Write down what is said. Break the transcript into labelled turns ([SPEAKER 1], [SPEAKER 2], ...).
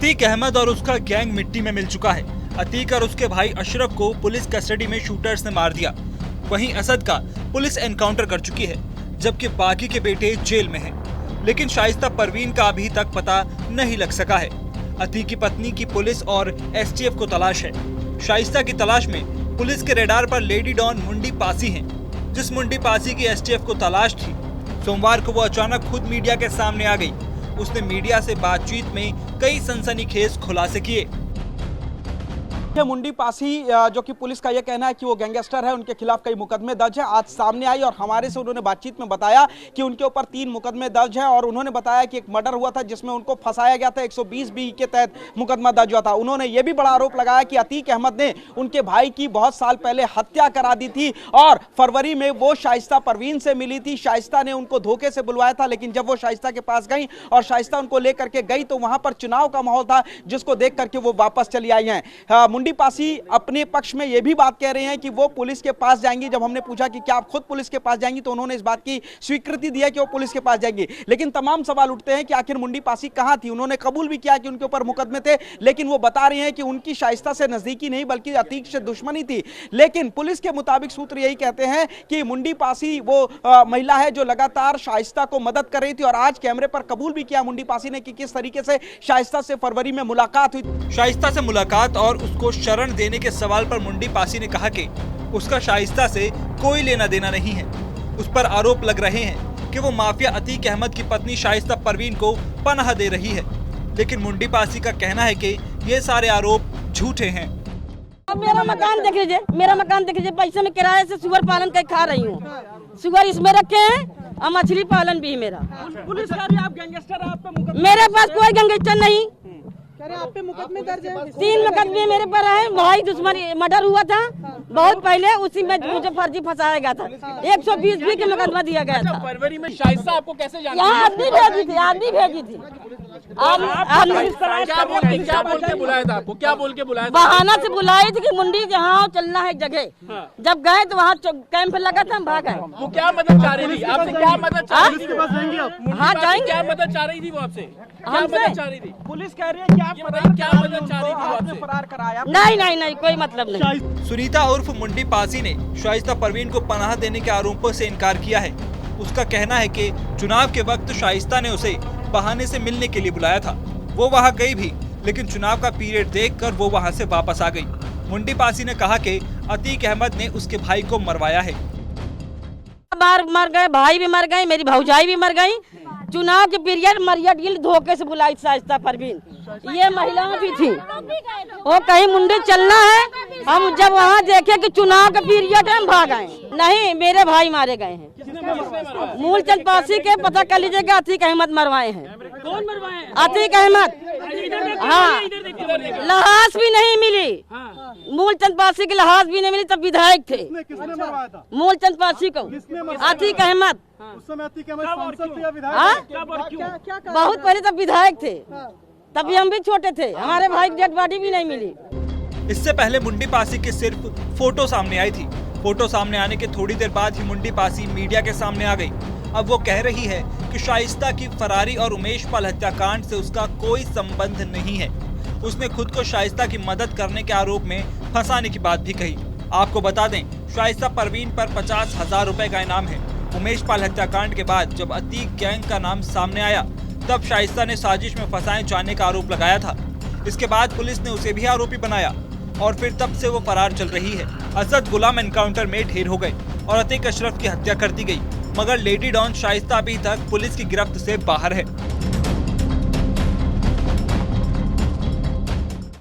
[SPEAKER 1] अतीक अहमद और उसका गैंग मिट्टी में मिल चुका है। अतीक और उसके भाई अशरफ को पुलिस कस्टडी में शूटर्स ने मार दिया। वहीं असद का पुलिस एनकाउंटर कर चुकी है, जबकि बाकी के बेटे जेल में हैं। लेकिन शाइस्ता परवीन का अभी तक पता नहीं लग सका है। अतीक की पत्नी की पुलिस और एसटीएफ को तलाश है। शाइस्ता की तलाश में पुलिस के रेडार पर लेडी डॉन मुंडी पासी हैं, जिस मुंडी पासी की एसटीएफ को तलाश थी। सोमवार को वो अचानक खुद मीडिया के सामने आ गई। उसने मीडिया से बातचीत में कई सनसनीखेज खुलासे किए।
[SPEAKER 2] ये मुंडी पासी जो कि पुलिस का ये कहना है कि वो गैंगस्टर है, उनके खिलाफ कई मुकदमे दर्ज हैं, आज सामने आई और हमारे से उन्होंने बातचीत में बताया कि उनके ऊपर 3 मुकदमे दर्ज हैं और उन्होंने बताया कि एक मर्डर हुआ था जिसमें उनको फंसाया गया था, 120 बी के तहत मुकदमा दर्ज हुआ था। उन्होंने ये भी बड़ा आरोप लगाया कि अतीक अहमद ने उनके भाई की बहुत साल पहले हत्या करा दी थी और फरवरी में वो शाइस्ता परवीन से मिली थी। शाइस्ता ने उनको धोखे से बुलवाया था, लेकिन जब वो शाइस्ता के पास गई और शाइस्ता उनको लेकर के गई तो वहां पर चुनाव का माहौल था, जिसको देख करके वो वापस चली आई हैं। मुंडी पासी अपने पक्ष में ये भी बात कह रहे हैं कि वो पुलिस के पास जाएंगी। जब हमने पूछा कि क्या आप खुद पुलिस के पास जाएंगी तो उन्होंने इस बात की स्वीकृति दी है कि वो पुलिस के पास जाएंगी। लेकिन तमाम सवाल उठते हैं कि आखिर मुंडी पासी कहां थी। उन्होंने कबूल भी किया कि उनके ऊपर मुकदमे थे, लेकिन वो बता रहे हैं कि उनकी शाइस्ता से नजदीकी नहीं बल्कि अतीक से दुश्मनी थी। लेकिन पुलिस के मुताबिक सूत्र यही कहते हैं कि मुंडी पासी वो महिला है जो लगातार शाइस्ता को मदद कर रही थी और आज कैमरे पर कबूल भी किया मुंडी पासी ने कि किस तरीके से शाइस्ता से फरवरी में मुलाकात हुई।
[SPEAKER 1] शाइस्ता से मुलाकात और उसको शरण देने के सवाल पर मुंडी पासी ने कहा कि उसका शाइस्ता से कोई लेना देना नहीं है। उस पर आरोप लग रहे हैं कि वो माफिया अतीक अहमद की पत्नी शाइस्ता परवीन को पनाह दे रही है, लेकिन मुंडी पासी का कहना है कि ये सारे आरोप झूठे हैं।
[SPEAKER 3] अब मेरा मकान देख लीजिए, पैसे में किराए से सुअर पालन कर खा रही हूँ। सुअर इसमें रखे हैं और मछली पालन भी मेरा।
[SPEAKER 2] पुलिस कह रही है आप गैंगस्टर, आप पे मुकदमा।
[SPEAKER 3] मेरे पास कोई गैंगस्टर नहीं।
[SPEAKER 2] आप पे मुकदमे दर्ज है?
[SPEAKER 3] 3 मुकदमे मेरे पर है। भाई दुश्मन मर्डर हुआ था बहुत पहले, उसी में मुझे फर्जी फंसाया गया था। 120 बी के मुकदमा दिया गया था।
[SPEAKER 4] फरवरी में शाइस्ता आपको कैसे जानती है?
[SPEAKER 3] यहाँ आदमी भेजी थी।
[SPEAKER 4] क्या बोल के बुलाया था आपको? क्या बोल के बुलाया था?
[SPEAKER 3] बहाना से बुलाई थी कि मुंडी यहाँ चलना है जगह। जब गए तो वहाँ कैंप लगा था, हम भाग गए।
[SPEAKER 4] वो क्या मदद चाह रही थी आपसे? क्या मदद चाह रही थी?
[SPEAKER 3] हाँ जाएंगे।
[SPEAKER 4] क्या मदद चाह रही थी वो आपसे? क्या
[SPEAKER 3] हमसे?
[SPEAKER 4] मदद चाह रही थी?
[SPEAKER 2] पुलिस कह रही है कि आप
[SPEAKER 4] क्या मदद चाह रही थी वो आपसे?
[SPEAKER 2] फरार कराया?
[SPEAKER 3] नहीं, कोई मतलब नहीं।
[SPEAKER 1] सुनीता उर्फ मुंडी पासी ने शाइस्ता परवीन को पनाह देने के आरोपों से इनकार किया है। उसका कहना है कि चुनाव के वक्त शाइस्ता ने उसे बहाने से मिलने के लिए बुलाया था। वो वहां गई भी, लेकिन चुनाव का पीरियड देखकर वो वहां से वापस आ गई। मुंडी पासी ने कहा कि अतीक अहमद ने उसके भाई को मरवाया है।
[SPEAKER 3] मर गए, भाई भी मर गए, मेरी भौजाई भी मर गई। चुनाव के पीरियड मरियट गिल धोखे से बुलाई शाइस्ता परवीन। ये महिलाएं भी थी। वो कहीं मुंडे चलना है। हम जब वहाँ देखे कि चुनाव का पीरियड है, हम भाग आए। नहीं, मेरे भाई मारे गए हैं। मूलचंद पासी के पता कर लीजिएगा, अतीक अहमद मरवाए हैं।
[SPEAKER 4] कौन मरवाए?
[SPEAKER 3] अतीक अहमद। हाँ, लाश भी नहीं मिली। मूलचंद पासी की लाश भी नहीं मिली, तब विधायक थे। मूलचंद पासी को अतीक अहमद। बहुत पहले तब विधायक थे, तभी हम भी छोटे थे। हमारे भाई की डेड बॉडी भी नहीं मिली।
[SPEAKER 1] इससे पहले मुंडी पासी की सिर्फ फोटो सामने आई थी। फोटो सामने आने के थोड़ी देर बाद ही मुंडी पासी मीडिया के सामने आ गई। अब वो कह रही है कि शाइस्ता की फरारी और उमेश पाल हत्याकांड से उसका कोई संबंध नहीं है। उसने खुद को शाइस्ता की मदद करने के आरोप में फंसाने की बात भी कही। आपको बता दें, शाइस्ता परवीन पर 50,000 रुपए का इनाम है। उमेश पाल हत्याकांड के बाद जब अतीक गैंग का नाम सामने आया, तब शाइस्ता ने साजिश में फंसाए जाने का आरोप लगाया था। इसके बाद पुलिस ने उसे भी आरोपी बनाया और फिर तब से वो फरार चल रही है। असद गुलाम एनकाउंटर में ढेर हो गए और अतीक अशरफ की हत्या कर दी गई, मगर लेडी डॉन शाइस्ता अभी तक पुलिस की गिरफ्त से बाहर है।